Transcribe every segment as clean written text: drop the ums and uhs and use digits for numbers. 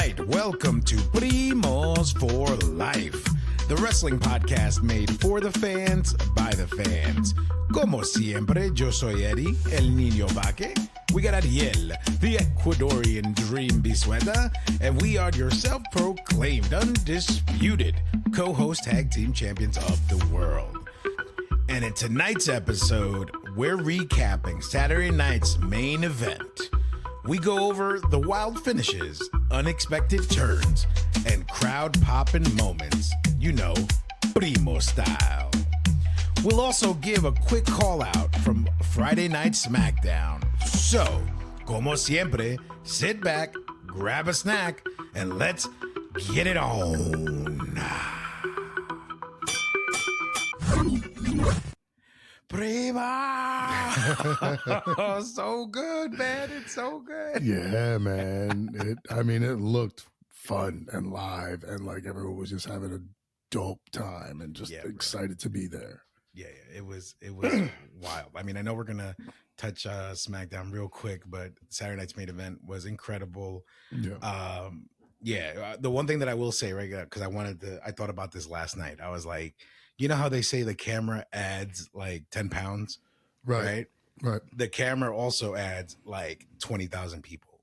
right, welcome to Primos for Life, the wrestling podcast made for the fans, by the fans. Como siempre, yo soy Eddie, el niño vaque. We got Ariel, the Ecuadorian dream bisueta, and we are your self-proclaimed, undisputed co-host tag team champions of the world. And in tonight's episode, we're recapping Saturday night's main event. We go over the wild finishes, unexpected turns, and crowd-popping moments. You know, Primo style. We'll also give a quick call-out from Friday Night SmackDown. So, como siempre, sit back, grab a snack, and let's get it on. Prima! So good, man. It's so good. Yeah, man. It looked fun and live, and like everyone was just having a dope time and just excited to be there. Yeah, it was wild. I mean, I know we're gonna touch SmackDown real quick, but Saturday night's main event was incredible. Yeah. The one thing that I will say, right, because I thought about this last night. I was like, you know how they say the camera adds like 10 pounds, right? The camera also adds like 20,000 people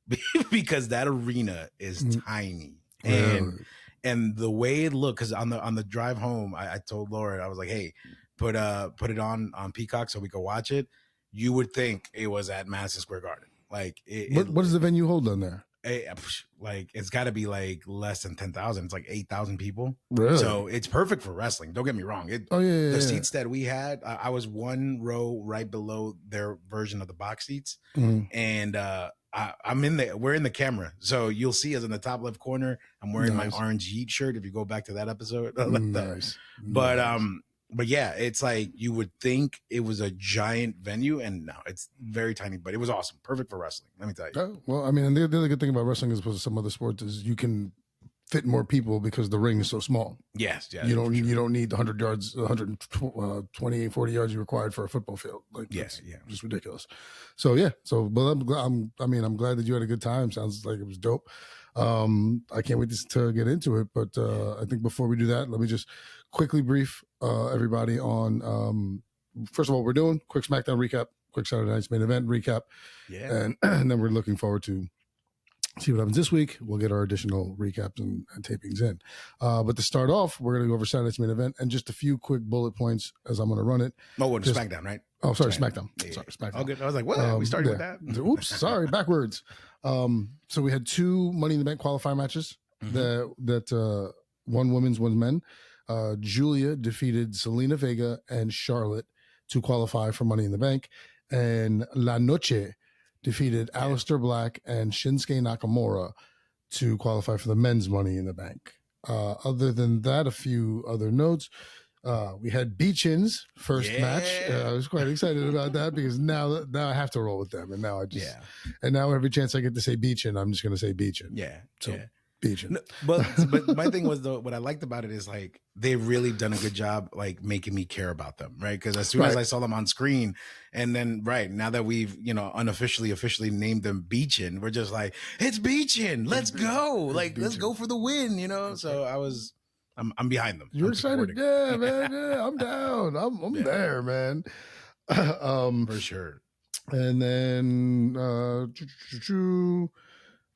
because that arena is tiny. And the way it looked, because on the drive home, I told Laura, I was like, hey, put it on Peacock so we could watch it. You would think it was at Madison Square Garden. Like, what does the venue hold on there? It's got to be like less than 10,000. It's like 8,000 people. Really? So it's perfect for wrestling. Don't get me wrong. The seats that we had, I was one row right below their version of the box seats, and I'm in there. We're in the camera, so you'll see us in the top left corner. I'm wearing my orange Yeet shirt. If you go back to that episode, nice. But yeah, it's like you would think it was a giant venue, and no, it's very tiny. But it was awesome, perfect for wrestling. Let me tell you. Well, I mean, and the other good thing about wrestling as opposed to some other sports is you can fit more people because the ring is so small. Yes, yeah. You don't need the 100 yards, 120, 40 yards you required for a football field. Like, just ridiculous. So yeah. But I'm glad that you had a good time. Sounds like it was dope. I can't wait to get into it. But I think before we do that, let me just quickly brief everybody on first of all, we're doing quick SmackDown recap, quick Saturday night's main event recap, and then we're looking forward to see what happens this week. We'll get our additional recaps and tapings in. But to start off, we're going to go over Saturday's main event and just a few quick bullet points as I'm going to run it. Oh, it's SmackDown, right? Oh, sorry, SmackDown. Yeah. Sorry, SmackDown. Oh, good. I was like, what? We started with that? Oops, sorry, backwards. So we had two Money in the Bank qualifier matches that one women's, one men. Julia defeated Selena Vega and Charlotte to qualify for Money in the Bank. And La Noche defeated Aleister Black and Shinsuke Nakamura to qualify for the men's Money in the Bank. Other than that, a few other notes. We had Beachin's first match. I was quite excited about that because now I have to roll with them. And now and now every chance I get to say Beachin, I'm just going to say Beachin. Yeah. So Beachin. No, but my thing was, though, what I liked about it is like they've really done a good job like making me care about them, right? Because as soon as I saw them on screen, and then now that we've officially named them Beachin, we're just like, it's Beachin, let's go, like let's go for the win, So I'm behind them. You're excited, yeah, man. Yeah, I'm down. I'm there, man. For sure. And then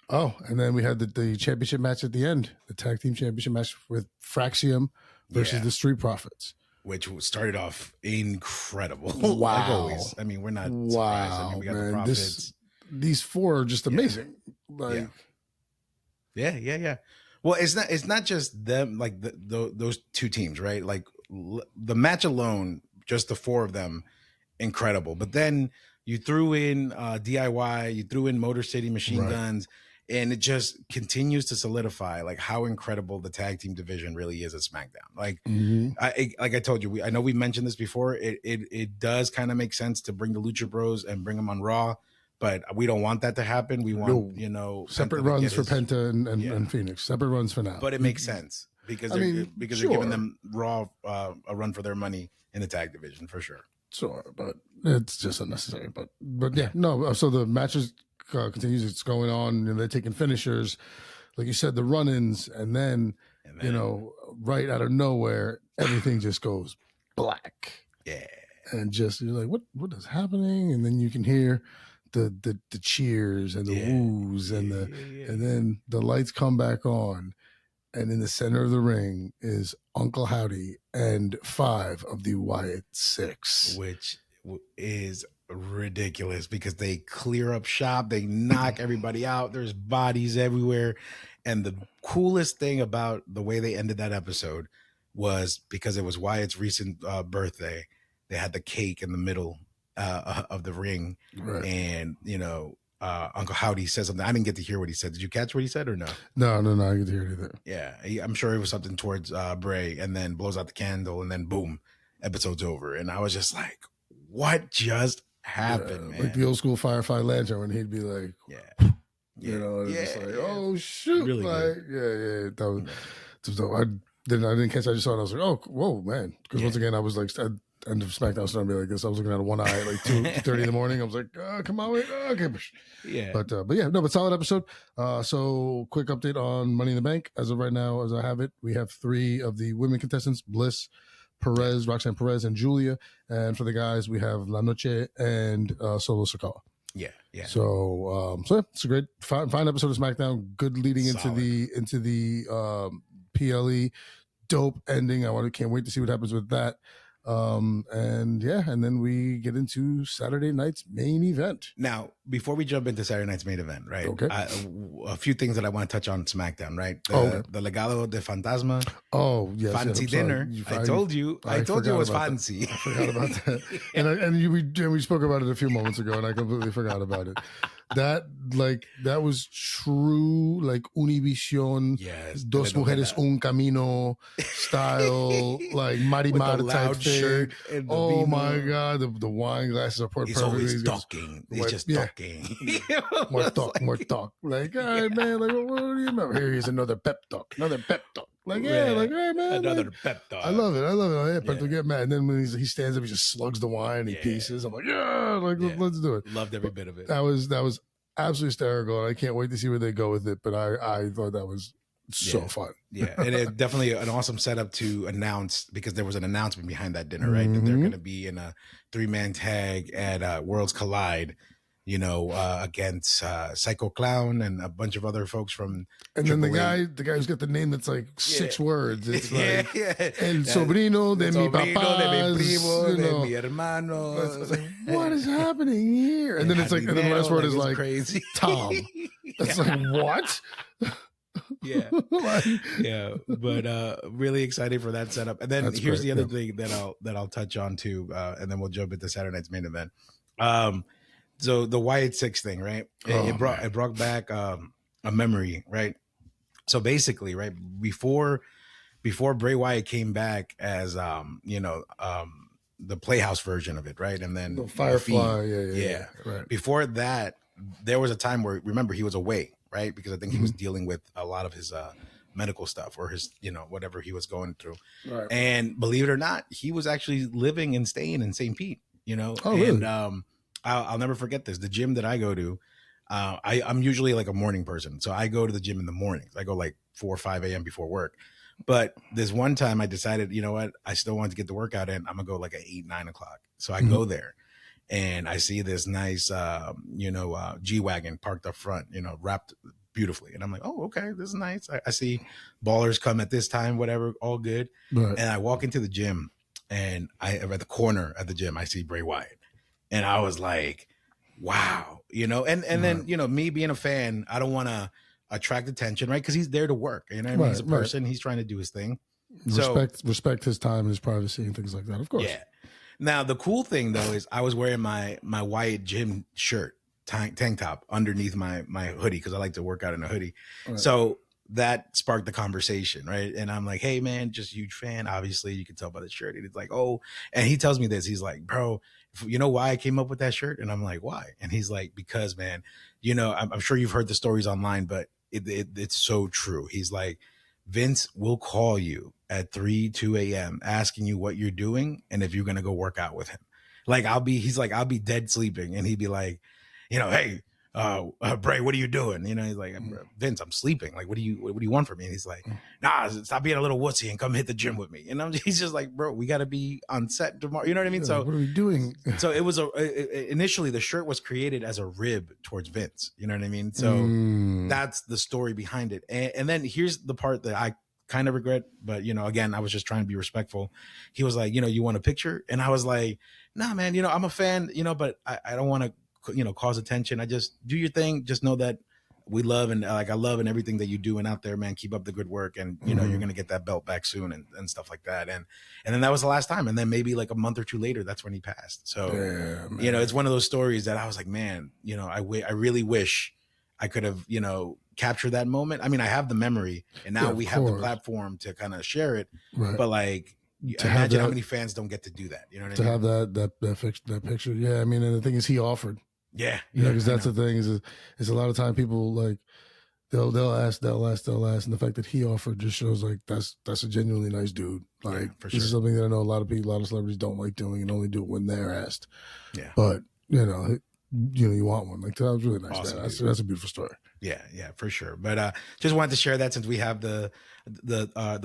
and then we had the championship match at the end, the tag team championship match with Fraxium versus the Street Profits, which started off incredible. Wow. Like always. I mean, we're not surprised. I mean, we got the Profits. These four are just amazing. Yeah. Well, it's not just them, like those two teams, right? Like the match alone, just the four of them, incredible. But then you threw in DIY, you threw in Motor City Machine Guns, and it just continues to solidify like how incredible the tag team division really is at SmackDown. Like, I told you, I know we mentioned this before. It does kind of make sense to bring the Lucha Bros and bring them on Raw. But we don't want that to happen. We want, separate runs for Penta and Phoenix. Separate runs for now. But it makes sense because they're giving them Raw a run for their money in the tag division for sure. Sure, but it's just unnecessary. But yeah, no. So the matches continues. It's going on. And they're taking finishers. like you said, the run-ins, and then you know, right out of nowhere, everything just goes black. Yeah. And just you're like, what is happening? And then you can hear the cheers and the woos and and then the lights come back on, and in the center of the ring is Uncle Howdy and 5 of the Wyatt 6, which is ridiculous because they clear up shop, they knock everybody out. There's bodies everywhere, and the coolest thing about the way they ended that episode was because it was Wyatt's recent birthday. They had the cake in the middle of the ring, right. And you know, Uncle Howdy said something. I didn't get to hear what he said. Did you catch what he said or no? No, I didn't hear anything. Yeah, I'm sure it was something towards Bray, and then blows out the candle, and then boom, episode's over. And I was just like, what just happened, man? Like the old school Firefly Lantern when he'd be like, you know, it's just like, oh shoot, really like, good. That was dope. I didn't catch it. I just saw it. I was like, oh, whoa, man. Because once again, I was like, end of SmackDown starting to be like this. I was looking at one eye at like 2:30 in the morning. I was like, oh, come on, wait, okay. Yeah. But yeah, no, but solid episode. So quick update on Money in the Bank. As of right now, as I have it, we have 3 of the women contestants: Bliss, Perez, Roxanne Perez, and Julia. And for the guys, we have La Noche and Solo Sikoa. Yeah. So yeah, it's a great, fine episode of SmackDown. Good leading solid into the PLE. Dope ending. Can't wait to see what happens with that. And then we get into Saturday night's main event. Now, before we jump into Saturday night's main event, right? Okay. A few things that I want to touch on SmackDown, right? The Legado de Fantasma. Oh, yes. Fancy dinner. I told you it was fancy. I forgot about that. And we spoke about it a few moments ago, and I completely forgot about it. That was true, like Univision, Dos Mujeres Un Camino style, like Marimar type thing. Oh my God, the wine glasses are poured perfectly. He's talking. He's just talking. More talk. Like, all right, man. Like, what do you remember? Here's another pep talk. Like, like, hey, man. Another pep talk. I love it. Yeah, but to get mad. And then when he stands up, he just slugs the wine and he pieces. I'm like, let's do it. Loved every bit of it. That was absolutely hysterical. And I can't wait to see where they go with it. But I thought that was so fun. Yeah. And it definitely an awesome setup to announce, because there was an announcement behind that dinner, right? That they're going to be in a 3-man tag at Worlds Collide, you know, against Psycho Clown and a bunch of other folks from. And then the guy who's got the name that's like 6 words. It's like El sobrino de mi papá, de mi primo, de mi hermano. What is happening here? And then it's like, and then the last word is like crazy. Tom. It's like, what? But really excited for that setup. And then here's the other thing that I'll touch on too, and then we'll jump into Saturday night's main event. So the Wyatt 6 thing, right? It brought back a memory, right? So basically, right before Bray Wyatt came back as the Playhouse version of it, right? And then the Firefly, yeah. Right. Before that, there was a time where, remember, he was away, right? Because I think he was dealing with a lot of his medical stuff or his, whatever he was going through. Right. And believe it or not, he was actually living and staying in St. Pete, Oh, really? And I'll never forget this. The gym that I go to, I'm usually like a morning person. So I go to the gym in the mornings. I go like 4 or 5 a.m. before work. But this one time I decided, you know what? I still want to get the workout in. I'm going to go like at 8, 9 o'clock. So I go there and I see this nice, G-Wagon parked up front, wrapped beautifully. And I'm like, oh, okay, this is nice. I see ballers come at this time, whatever, all good. Right. And I walk into the gym and at the corner of the gym, I see Bray Wyatt. And I was like, wow, and then, me being a fan, I don't want to attract attention, right? Because he's there to work. What I mean? He's a person. He's trying to do his thing. Respect his time and his privacy and things like that, of course. Yeah. Now, the cool thing, though, is I was wearing my Wyatt gym shirt, tank top, underneath my hoodie, because I like to work out in a hoodie. Right. So that sparked the conversation, right? And I'm like, hey, man, just huge fan. Obviously, you can tell by the shirt. And it's like, oh. And he tells me this. He's like, bro, you know why I came up with that shirt? And I'm like, why? And he's like, because, man, I'm sure you've heard the stories online, but it's so true. He's like, Vince will call you at 2 a.m. asking you what you're doing and if you're going to go work out with him. Like, I'll be dead sleeping. And he'd be like, hey, Bray, what are you doing? You know, he's like, Vince, I'm sleeping. Like, what do you want from me? And he's like, nah, stop being a little wussy and come hit the gym with me. And he's just like, bro, we got to be on set tomorrow. You know what I mean? So what are we doing? So it was initially the shirt was created as a rib towards Vince. You know what I mean? So that's the story behind it. And then here's the part that I kind of regret, but you know, again, I was just trying to be respectful. He was like, you know, you want a picture? And I was like, nah, man, you know, I'm a fan, you know, but I don't want to, you know, cause attention. I just do your thing. Just know that we love and like I love and everything that you do and out there, man. Keep up the good work, and you know you're gonna get that belt back soon and stuff like that. And then that was the last time. And then maybe like a month or two later, that's when he passed. So you know, it's one of those stories that I was like, man, you know, I really wish I could have, you know, captured that moment. I mean, I have the memory, and now we have the platform to kind of share it. Right. But like, imagine how many fans don't get to do that. You know what I mean? To have that picture. Yeah, I mean, and the thing is, he offered. Yeah, because that's the thing is a lot of time people like they'll ask, and the fact that he offered just shows like that's a genuinely nice dude. Like for sure. This is something that I know a lot of celebrities don't like doing and only do it when they're asked. Yeah, but you know you want one. Like that was really nice. Awesome, that's a beautiful story. Yeah, for sure. But just wanted to share that since we have the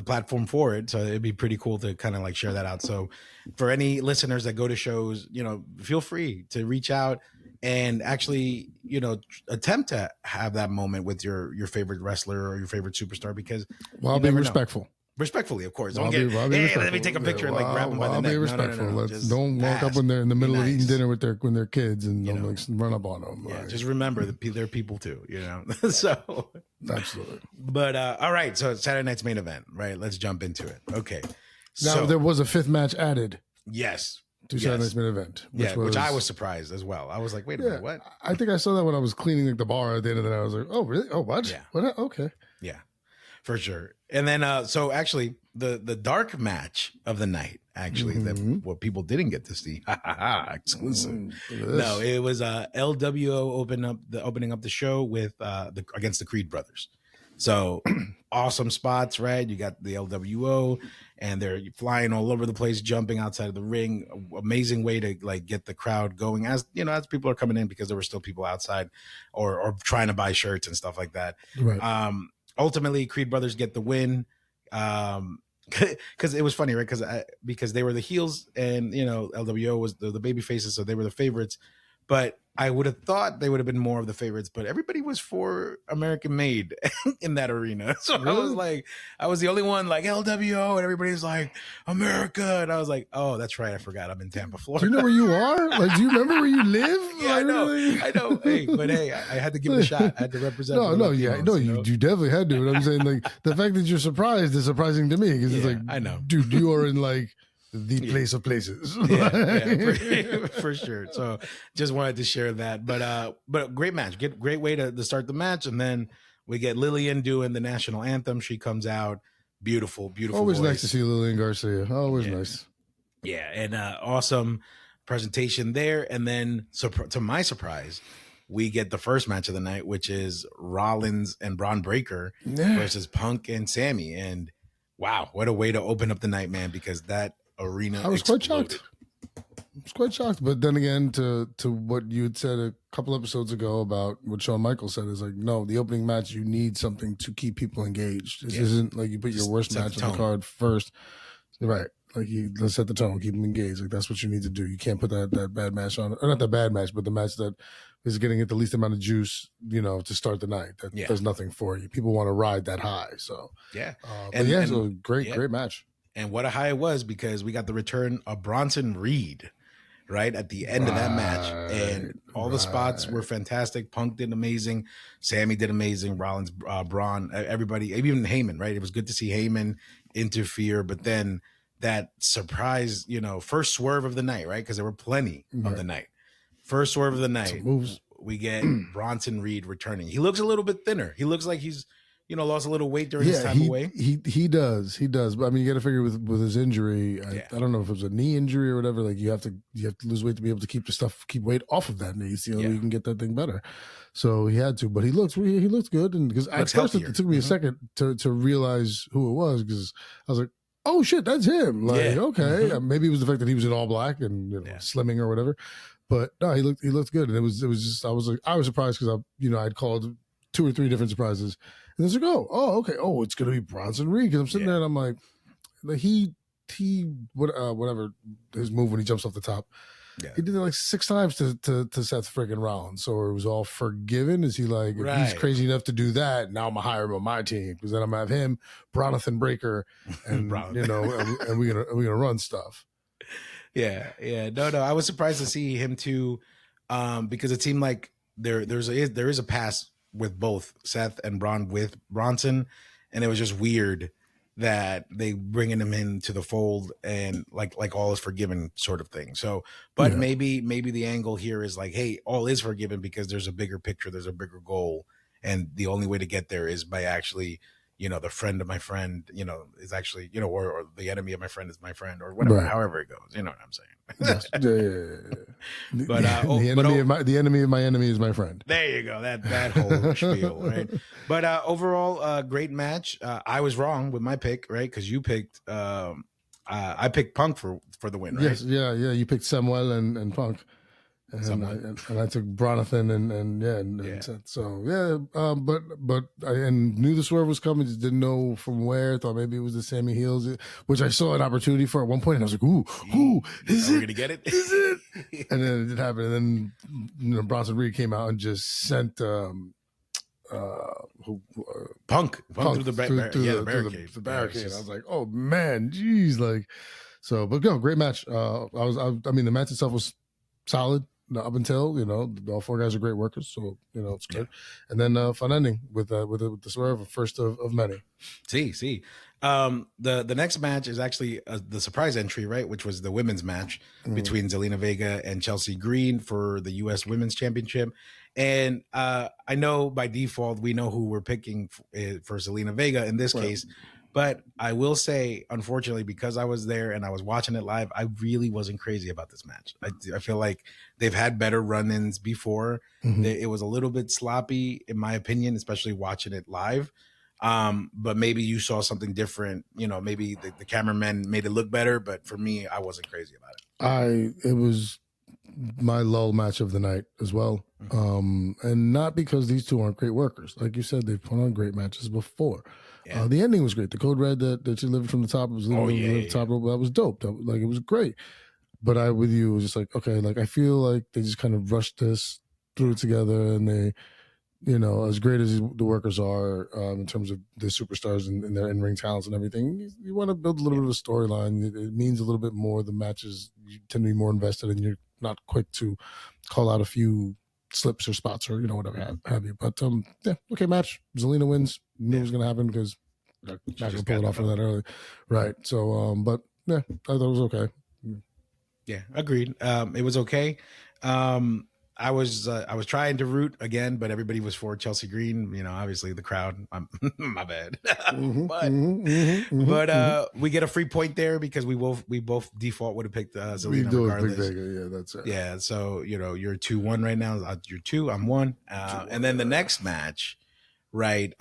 platform for it, so it'd be pretty cool to kind of like share that out. So for any listeners that go to shows, you know, feel free to reach out and actually, you know, attempt to have that moment with your favorite wrestler or your favorite superstar, because while being respectful. Respectfully, of course. Don't get, hey, let me take a picture and like grab them by the neck. Be respectful. No. Don't walk up when they're in the middle of eating dinner with their kids and don't like run up on them. Yeah, like, just remember that they're people too, you know. So absolutely. But all right, so Saturday night's main event, right? Let's jump into it. Okay. Now there was a fifth match added. Yes. To Saturday night's main event. Which I was surprised as well. I was like, wait a minute, what? I think I saw that when I was cleaning like the bar at the end of the night. I was like, oh really? Oh what? Yeah. What? Okay. Yeah. For sure. And then so actually the dark match of the night, actually, that what people didn't get to see. Exclusive. No, it was LWO opening up the show with against the Creed brothers. So awesome spots, right? You got the LWO and they're flying all over the place, jumping outside of the ring. Amazing way to like get the crowd going, as you know, as people are coming in, because there were still people outside or trying to buy shirts and stuff like that. Right. Ultimately, Creed brothers get the win. Because it was funny, right? Because they were the heels, and you know LWO was the baby faces, so they were the favorites. But I would have thought they would have been more of the favorites, but everybody was for American made in that arena. So really? I was like, I was the only one like LWO, and everybody's like America, and I was like, oh, that's right, I forgot I'm in Tampa, Florida. Do you know where you are? Like, do you remember where you live? Yeah, like, I know. Hey, but hey, I had to give it a shot. I had to represent. You definitely had to. But I'm saying, like, the fact that you're surprised is surprising to me, because it's like, I know, dude, you are in like the place of places. For sure. So just wanted to share that. But great match. Great way to start the match. And then we get Lillian doing the national anthem. She comes out. Beautiful Always voice. Nice to see Lillian Garcia. Always nice. Yeah. And awesome presentation there. And then to my surprise, we get the first match of the night, which is Rollins and Braun Breaker versus Punk and Sammy. And wow, what a way to open up the night, man, because that arena I was exploded. Quite shocked. But then again, to what you had said a couple episodes ago about what Shawn Michaels said, is like, no, the opening match, you need something to keep people engaged. This isn't like you put your worst match on the card first. Right. Like, let's set the tone, keep them engaged. Like, that's what you need to do. You can't put that bad match on, or not that bad match, but the match that is getting it the least amount of juice, you know, to start the night. That does nothing for you. People want to ride that high. So so great match. And what a high it was, because we got the return of Bronson Reed right at the end of that match. And all the spots were fantastic. Punk did amazing. Sammy did amazing. Rollins, Braun, everybody, even Heyman, right? It was good to see Heyman interfere. But then that surprise, you know, first swerve of the night, right? Because there were plenty of the night. First swerve of the night, we get Bronson Reed returning. He looks a little bit thinner. He looks like he's, you know, lost a little weight during his time away. He does. But I mean, you got to figure with his injury. I don't know if it was a knee injury or whatever. Like, you have to lose weight to be able to keep weight off of that knee, so you can get that thing better. So he had to, but he looks good. And because at first it took me a second to realize who it was, because I was like, oh shit, that's him. Like, okay, maybe it was the fact that he was in all black and slimming or whatever. But no, he looked good, and it was just I was surprised because I'd called 2 or 3 different surprises, and it's like okay, it's gonna be Bronson Reed, because I'm sitting there and I'm like, whatever his move when he jumps off the top. Yeah. He did it like 6 times to Seth freaking Rollins. So it was all forgiven. Is he like, if he's crazy enough to do that, now I'm going to hire him on my team, because then I'm going to have him, Bronathan Breaker, and, and we're going to run stuff. Yeah. No. I was surprised to see him too, because it seemed like there is a pass with both Seth and Braun with Bronson, and it was just weird that they bringing him into the fold and like all is forgiven sort of thing. So, but maybe the angle here is like, hey, all is forgiven because there's a bigger picture, there's a bigger goal, and the only way to get there is by actually, the friend of my friend, is actually, or the enemy of my friend is my friend, or whatever, however it goes. You know what I'm saying? Yes. Yeah. But the enemy of my enemy is my friend. There you go. That whole spiel, right? But overall, great match. I was wrong with my pick, right? Because you picked, I picked Punk for the win, right? Yes, yeah. You picked Samuel and Punk. And I took Bronathan and so but I knew the swerve was coming, just didn't know from where. Thought maybe it was the Sammy Heels, which I saw an opportunity for at one point, and I was like, "Ooh, is it? Are we gonna get it? Is it?" And then it didn't happen. And then Bronson Reed came out and just sent Punk through the barricade. The barricade. I was like, "Oh man, geez!" Like, so, but great match. I mean, the match itself was solid. Up until all 4 guys are great workers, so it's good. And then fun ending with the swerve, first of many. See, the next match is actually the surprise entry, right? Which was the women's match between Zelina Vega and Chelsea Green for the U.S. Women's Championship. And I know by default we know who we're picking for Zelina Vega in this case. But I will say, unfortunately, because I was there and I was watching it live, I really wasn't crazy about this match. I feel like they've had better run-ins before. It was a little bit sloppy, in my opinion, especially watching it live. But maybe you saw something different. Maybe the cameraman made it look better. But for me, I wasn't crazy about it. It was my lull match of the night as well. And not because these two aren't great workers. Like you said, they've put on great matches before. Yeah. The ending was great. The code red that you lived from the top was the top rope. That was dope. It was great. But I with you was just like, okay, like I feel like they just kind of rushed this, threw it together, and they, as great as the workers are in terms of the superstars and their in-ring talents and everything, you want to build a little bit of a storyline. It means a little bit more. The matches, you tend to be more invested, and you're not quick to call out a few slips or spots or whatever have you. But okay, match. Zelina wins. Knew it was going to happen because not going to pull it off for that early, right? So, but yeah, I thought it was okay. Yeah, agreed. It was okay. I was trying to root again, but everybody was for Chelsea Green. Obviously the crowd. My bad. But we get a free point there because we both default would have picked Zelina regardless. Yeah, that's it. Yeah, so you're 2-1 right now. You're 2. I'm 1. And then the next match, right?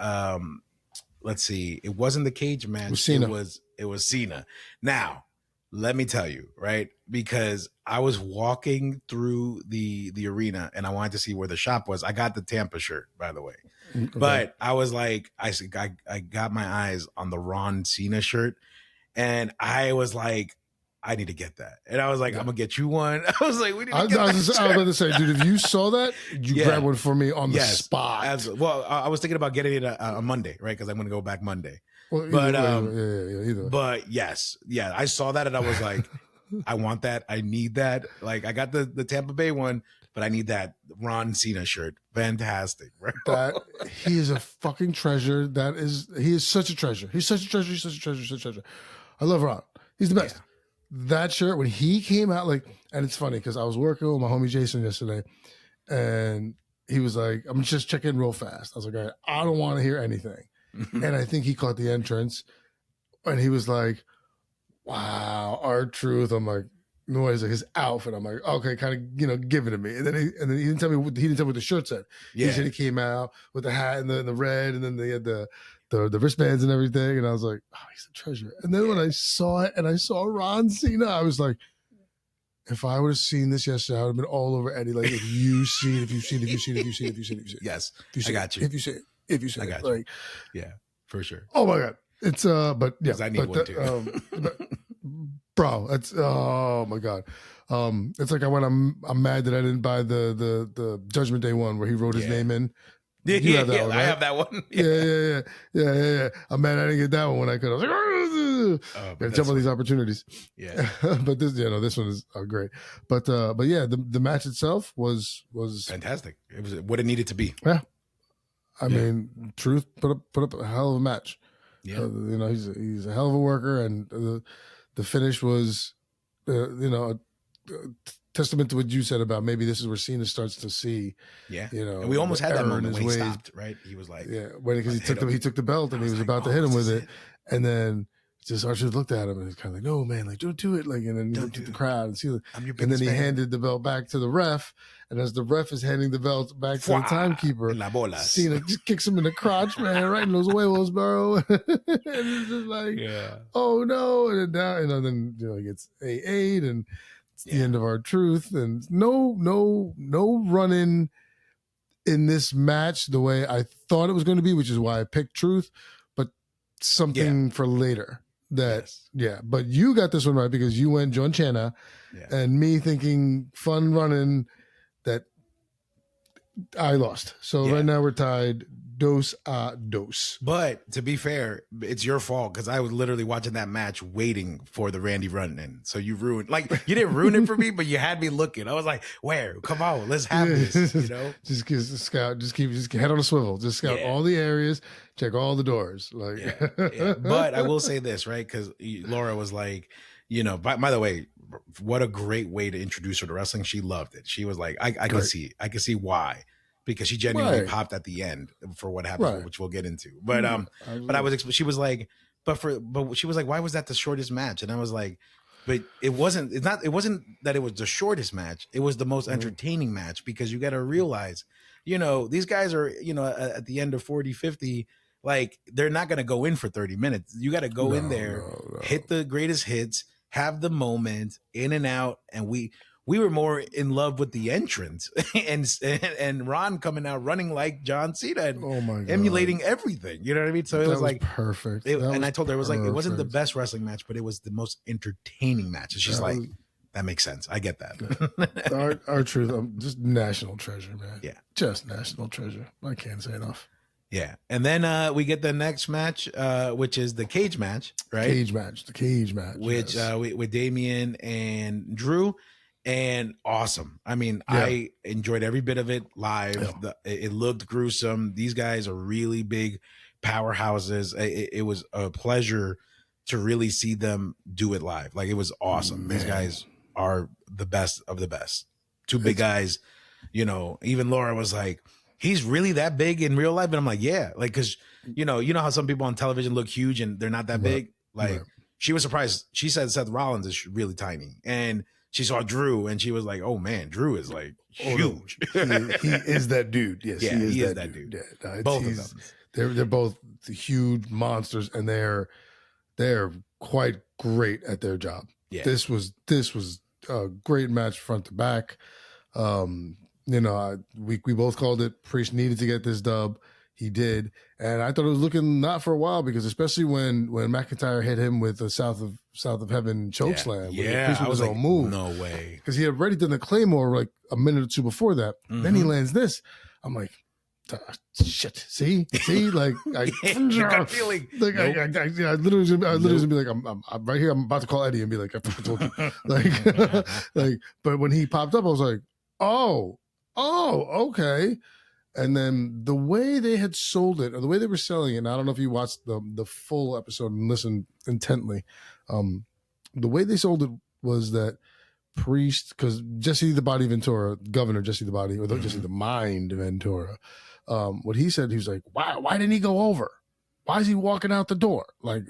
Let's see. It wasn't the cage match. It was Cena. Now, let me tell you, right? Because I was walking through the arena and I wanted to see where the shop was. I got the Tampa shirt, by the way. Okay. But I was like, I got my eyes on the Ron Cena shirt, and I was like, I need to get that. And I was like, I'm gonna get you one. I was like, we need to get that. I was about to say, dude, if you saw that, you grab one for me on the spot. Absolutely. Well, I was thinking about getting it on Monday, right? Because I'm gonna go back Monday. Well, But yes, I saw that and I was like, I want that. I need that. Like, I got the Tampa Bay one, but I need that Ron Cena shirt. Fantastic, bro. That he is a fucking treasure. He is such a treasure. He's such a treasure. He's such a treasure. Such a treasure. I love Ron. He's the best. Yeah. That shirt, when he came out, and it's funny because I was working with my homie Jason yesterday, and he was like, I'm just checking real fast. I was like, all right, I don't want to hear anything. And I think he caught the entrance, and he was like, wow, R-Truth. I'm like, no, he's like his outfit. I'm like, okay, kind of, give it to me. And then he didn't tell me what the shirt said. Yeah. He said he came out with the hat and the red, and then they had the wristbands and everything. And I was like, oh, he's a treasure. And then when I saw it and I saw Ron Cena, I was like, If I would have seen this yesterday, I would have been all over Eddie. Like, if you see it. Yes, I got you. If you see it, I got like, you. Yeah, for sure. Oh my God. It's but yeah, I need one too. Bro, it's oh my God. It's like I'm mad that I didn't buy the Judgment Day one where he wrote his name in. You have that one, right? I have that one. Yeah. I'm mad I didn't get that one when I could. I was like, gotta jump on these opportunities. Yeah. But this one is great. But yeah, the match itself was fantastic. It was what it needed to be. Yeah. I mean, Truth put up a hell of a match. Yeah. He's a hell of a worker, and the finish was, a testament to what you said about maybe this is where Cena starts to see. Yeah. And we almost had that moment when he ways. stopped, right? He was like, because he took the belt and he was about to hit him with it, and then just R-Truth looked at him and he's kind of like, no man, like don't do it, like, and then he looked at the crowd and see, and then he handed the belt back to the ref, and as the ref is handing the belt back to the timekeeper, Cena just kicks him in the crotch, man, right in those huevos, bro. And it's just like, oh no, and then down, and then he gets A8, and it's the end of R-Truth, and no running in this match the way I thought it was going to be, which is why I picked Truth, but something for later. But you got this one right because you went John Cena, and me thinking fun running that I lost. So right now we're tied dos a dos. But to be fair, it's your fault because I was literally watching that match waiting for the Randy run in. So you ruined, you didn't ruin it for me, but you had me looking. I was like, where? Come on, let's have this, Just scout, just head on a swivel. Just scout all the areas, check all the doors. But I will say this, right? Because Laura was like, by the way, what a great way to introduce her to wrestling. She loved it. She was like, I can see why. Because she genuinely popped at the end for what happened, which we'll get into. But she was like, but she was like, why was that the shortest match? And I was like, but it wasn't that it was the shortest match. It was the most entertaining match because you got to realize, these guys are, at the end of 40, 50, like they're not going to go in for 30 minutes. You got to go in there, hit the greatest hits, have the moment, in and out. And we were more in love with the entrance and Ron coming out running like John Cena and emulating everything. You know what I mean? So it was like perfect. And I told her, it was like, it wasn't the best wrestling match, but it was the most entertaining match. And she's that makes sense. I get that. R-Truth, just national treasure, man. Yeah. Just national treasure. I can't say enough. Yeah. And then we get the next match, which is the cage match, right? The cage match. Which with Damian and Drew. And awesome. I mean, I enjoyed every bit of it live. It looked gruesome. These guys are really big powerhouses. It was a pleasure to really see them do it live. Like, it was awesome. These guys are the best of the best. Two big guys. Even Laura was like, he's really that big in real life? And I'm like, yeah. Like, because, you know how some people on television look huge and they're not that big? Like, she was surprised. She said Seth Rollins is really tiny. And she saw Drew and she was like, oh man, Drew is like huge. He is that dude. Yes, he is that dude. Yeah, both of them. They're both huge monsters, and they're quite great at their job. Yeah. This was a great match front to back. We both called it. Priest needed to get this dub. He did, and I thought it was looking not for a while because especially when McIntyre hit him with the South of Heaven chokeslam. I was like, move. No way, because he had already done the Claymore like a minute or two before that. Then he lands this. I'm like, shit. See, like I gut feeling. Like nope. I literally gonna be like, I'm right here. I'm about to call Eddie and be like, I fucking told you. like, but when he popped up, I was like, oh, okay. And then the way they had sold it, or the way they were selling it, and I don't know if you watched the full episode and listened intently. The way they sold it was that Priest, because Jesse the Body Ventura, Governor Jesse the Body, or Jesse the Mind Ventura, what he said, he was like, why didn't he go over? Why is he walking out the door? Like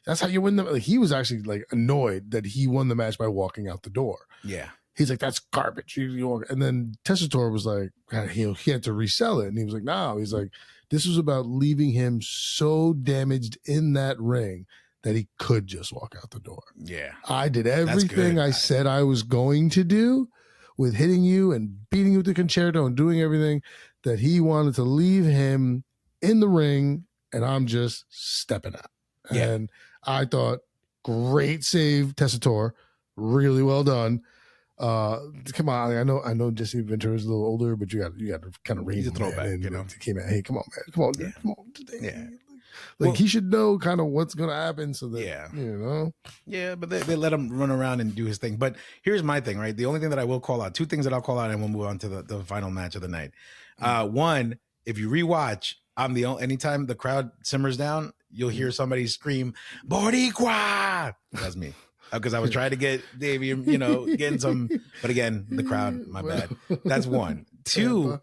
that's how you win the. Like, he was actually like annoyed that he won the match by walking out the door. Yeah. He's like, that's garbage. And then Tessitore was like, he had to resell it. And he was like, no. He's like, this was about leaving him so damaged in that ring that he could just walk out the door. Yeah. I did everything I said I was going to do with hitting you and beating you with the concerto and doing everything that he wanted to leave him in the ring, and I'm just stepping out. Yeah. And I thought, great save, Tessitore. Really well done. Come on, I know Jesse Ventura's a little older, but you got to kind of raise him. Throw back, you know. He came out, hey, come on, man, come on, Yeah. come on today. Yeah. Like he should know kind of what's gonna happen, so that you know. Yeah, but they let him run around and do his thing. But here's my thing, right? The only thing that I will call out, two things that I'll call out, and we'll move on to the final match of the night. One, if you rewatch, I'm the only anytime the crowd simmers down, you'll hear somebody scream, Boricua! That's me. Because I was trying to get Davey, you know, getting some, but again, the crowd, my bad. That's one. Two,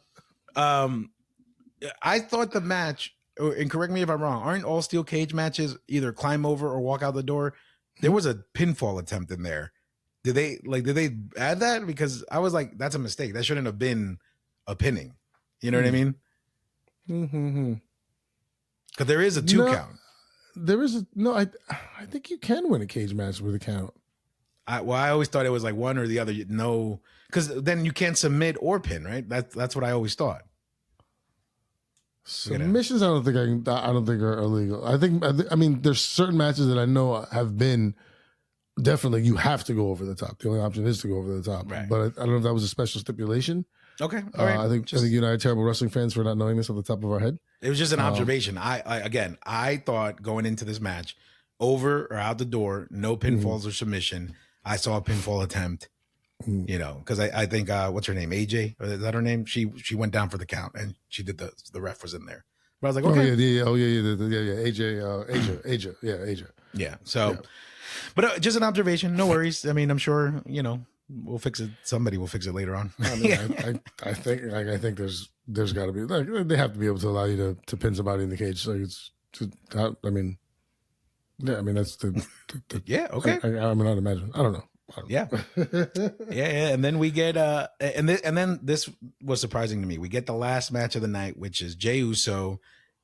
I thought the match, and correct me if I'm wrong, aren't all steel cage matches either climb over or walk out the door? There was a pinfall attempt in there. Did they add that? Because I was like, that's a mistake. That shouldn't have been a pinning. You know what I mean? Because there is a 2 count. There is I think you can win a cage match with a count. I always thought it was like one or the other. No, because then you can't submit or pin, right? That's what I always thought. Submissions, I don't think are illegal. I mean, there's certain matches that I know have been definitely you have to go over the top. The only option is to go over the top. Right. But I don't know if that was a special stipulation. Okay, all right. I think you and I are terrible wrestling fans for not knowing this off the top of our head. It was just an observation. I thought going into this match, over or out the door, no pinfalls or submission. I saw a pinfall attempt, you know, because I think what's her name, AJ? Is that her name? She went down for the count and she did the ref was in there. But I was like, okay, AJ. Yeah. So, but just an observation. No worries. I mean, I'm sure you know. We'll fix it. Somebody will fix it later on. I mean, I think there's got to be they have to be able to allow you to pin somebody in the cage. So I mean that's the yeah, okay. I mean, I'd imagine. I don't know. Yeah. And then we get and then this was surprising to me. We get the last match of the night, which is Jey Uso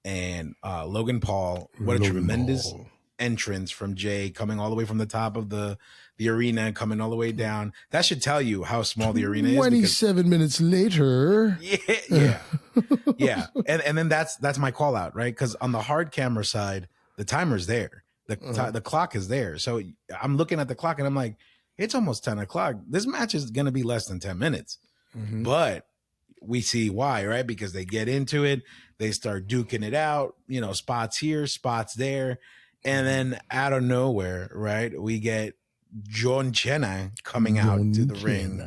and Logan Paul. What a tremendous entrance from Jey, coming all the way from the top of the arena, coming all the way down. That should tell you how small the arena is. 27 minutes later. Yeah. And then that's my call out, right? Because on the hard camera side, the timer's there. The clock is there. So I'm looking at the clock and I'm like, it's almost 10 o'clock. This match is going to be less than 10 minutes. But we see why, right? Because they get into it. They start duking it out, you know, spots here, spots there. And then out of nowhere, right, we get John Cena coming out to the ring,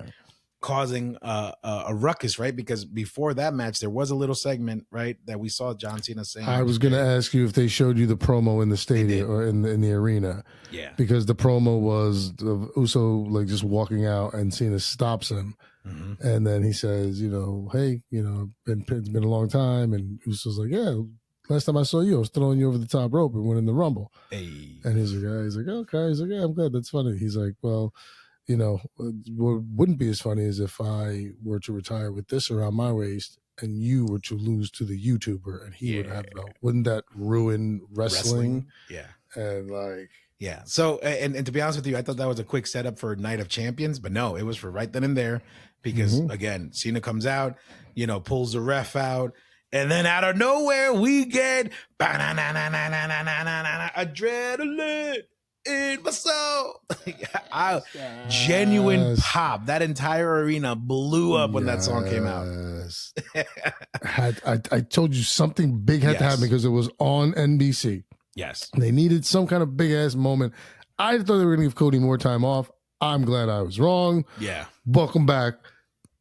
causing a ruckus, right? Because before that match, there was a little segment, right, that we saw John Cena saying. I was going to ask you if they showed you the promo in the stadium or in the arena. Yeah. Because the promo was Uso like just walking out and Cena stops him. And then he says, you know, hey, you know, it's been a long time. And Uso's like, yeah, last time I saw you, I was throwing you over the top rope and winning the Rumble. Hey. And he's like, okay. He's like, yeah, I'm good. That's funny. He's like, well, you know, what wouldn't be as funny as if I were to retire with this around my waist and you were to lose to the YouTuber and he would have no. Wouldn't that ruin wrestling? Yeah. And like, yeah. So, and to be honest with you, I thought that was a quick setup for Night of Champions, but no, it was for right then and there because again, Cena comes out, you know, pulls the ref out. And then out of nowhere, we get adrenaline in my soul. Genuine pop. That entire arena blew up when that song came out. I told you something big had to happen because it was on NBC. Yes. They needed some kind of big ass moment. I thought they were going to give Cody more time off. I'm glad I was wrong. Yeah. Welcome back,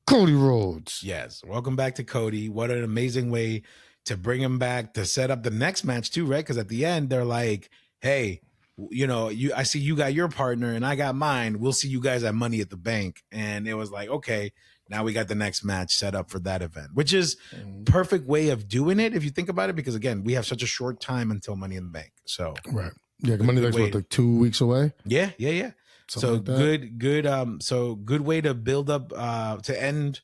Cody Rhodes. Yes. Welcome back to Cody. What an amazing way to bring him back to set up the next match too, right? Because at the end, they're like, hey, you know, I see you got your partner and I got mine. We'll see you guys at Money at the Bank. And it was like, okay, now we got the next match set up for that event, which is perfect way of doing it if you think about it. Because again, we have such a short time until Money in the Bank. So right. Yeah, Money in the Bank's like 2 weeks away. Yeah. Something So like good. So good way to build up to end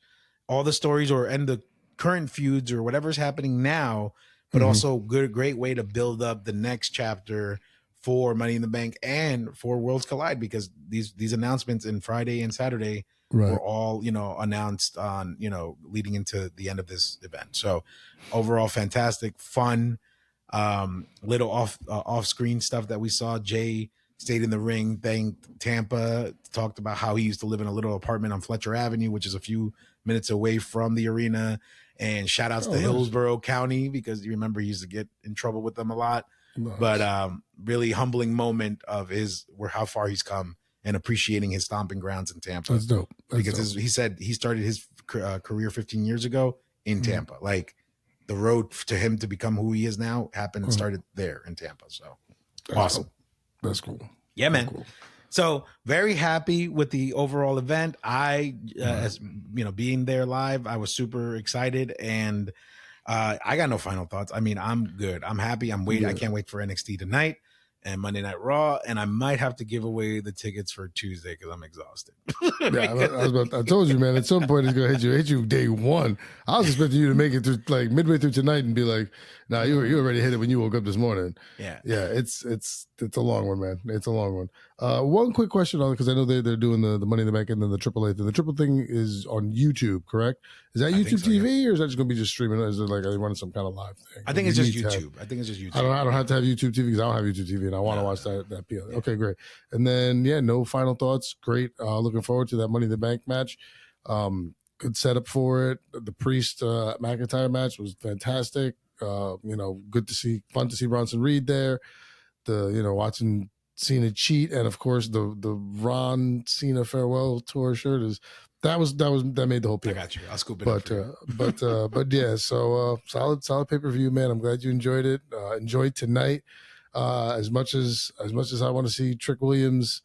all the stories or end the current feuds or whatever's happening now, but also great way to build up the next chapter for Money in the Bank and for Worlds Collide, because these announcements in Friday and Saturday were all, announced on, leading into the end of this event. So overall, fantastic, fun, little off screen stuff that we saw. Jay stayed in the ring, thanked Tampa, talked about how he used to live in a little apartment on Fletcher Avenue, which is a few minutes away from the arena. And shout outs to Hillsborough County, because you remember he used to get in trouble with them a lot. Nice. But really humbling moment of how far he's come, and appreciating his stomping grounds in Tampa. That's dope. Because he said he started his career 15 years ago in Tampa. Like the road to him to become who he is now started there in Tampa. So awesome. Cool. That's cool. Yeah, man. Cool. So very happy with the overall event. As being there live, I was super excited, and I got no final thoughts. I mean, I'm good. I'm happy. I'm waiting. Yeah. I can't wait for NXT tonight and Monday Night Raw, and I might have to give away the tickets for Tuesday because I'm exhausted. I told you, man. At some point, it's gonna hit you day one. I was expecting you to make it through like midway through tonight and be like, "Nah, you already hit it when you woke up this morning." Yeah. It's a long one, man. It's a long one. One quick question on it, because I know they're doing the Money in the Bank and then the AAA thing. The triple thing is on YouTube, correct? Is that YouTube TV, or is that just gonna be just streaming? Or is it like, are they running some kind of live thing? I think it's just YouTube. I think it's just YouTube. I don't have to have YouTube TV, because I don't have YouTube TV and I want to watch that PL. Yeah. Okay, great. And then no final thoughts. Great. Looking forward to that Money in the Bank match. Good setup for it. The Priest McIntyre match was fantastic. Good to see, fun to see Bronson Reed there. Watching Cena cheat, and of course the Ron Cena farewell tour shirt that made the whole PL. I got you. I'll scoop it. But yeah, so solid pay-per-view, man. I'm glad you enjoyed it. Enjoyed tonight. As much as I want to see Trick Williams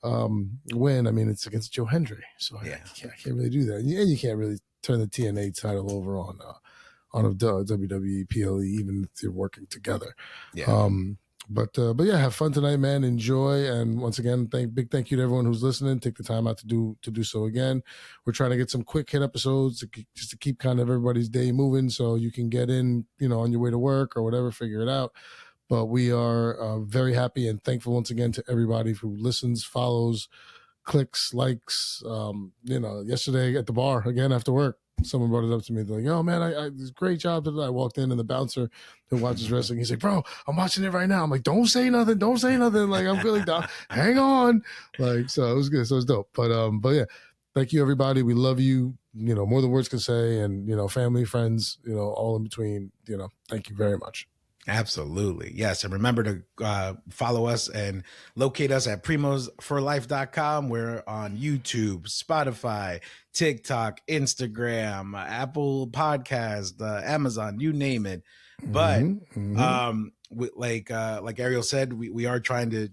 win, I mean, it's against Joe Hendry, so I can't really do that, and you can't really turn the TNA title over on a WWE PLE, even if they're working together. Yeah. But yeah, have fun tonight, man. Enjoy, and once again, big thank you to everyone who's listening. Take the time out to do so again. We're trying to get some quick hit episodes just to keep kind of everybody's day moving, so you can get in, on your way to work or whatever, figure it out. But we are very happy and thankful once again to everybody who listens, follows, clicks, likes. Yesterday at the bar again after work, someone brought it up to me. They're like, "Oh man, I this great job today." I walked in, and the bouncer who watches wrestling, he's like, "Bro, I'm watching it right now." I'm like, "Don't say nothing. Like, I'm feeling down. Hang on." Like, so it was good. So it was dope. But yeah, thank you everybody. We love you. More than words can say, and family, friends, all in between. Thank you very much. Absolutely. Yes. And remember to follow us and locate us at primosforlife.com. We're on YouTube, Spotify, TikTok, Instagram, Apple Podcast, Amazon, you name it. But like Ariel said, we are trying to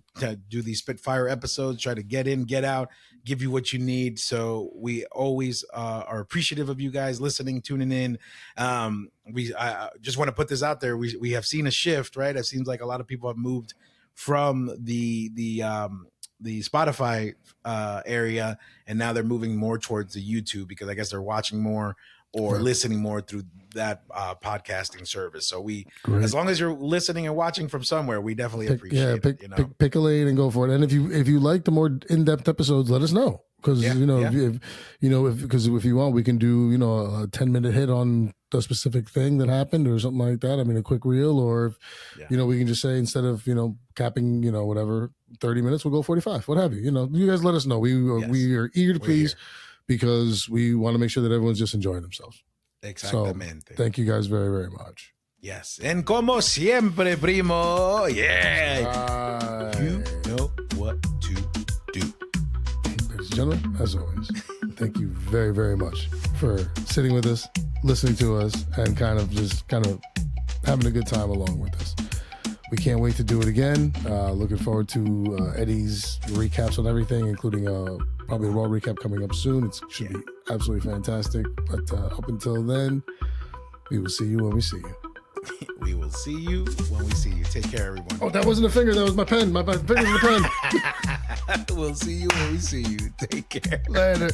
do these Spitfire episodes, try to get in, get out, give you what you need. So we always are appreciative of you guys listening, tuning in. I just want to put this out there. We have seen a shift, right? It seems like a lot of people have moved from the Spotify area, and now they're moving more towards the YouTube, because I guess they're watching more or listening more through that podcasting service. So as long as you're listening and watching from somewhere, we definitely appreciate it. Pick a lane and go for it. And if you like the more in-depth episodes, let us know. Because if you want, we can do a 10-minute hit on the specific thing that happened or something like that. I mean, a quick reel, or if, we can just say, instead of capping whatever 30 minutes, we'll go 45, what have you. You guys let us know. We are eager to please, because we want to make sure that everyone's just enjoying themselves. Exactamente. So, thank you guys very, very much. Yes. And como siempre, primo. Yeah. You know what to do. Ladies and gentlemen, as always, thank you very, very much for sitting with us, listening to us, and kind of having a good time along with us. We can't wait to do it again. Looking forward to Eddie's recaps on everything, including probably a Raw recap coming up soon. It should be absolutely fantastic. But up until then, we will see you when we see you. We will see you when we see you. Take care, everyone. Oh, that wasn't a finger. That was my pen. My finger's the pen. We'll see you when we see you. Take care. Later.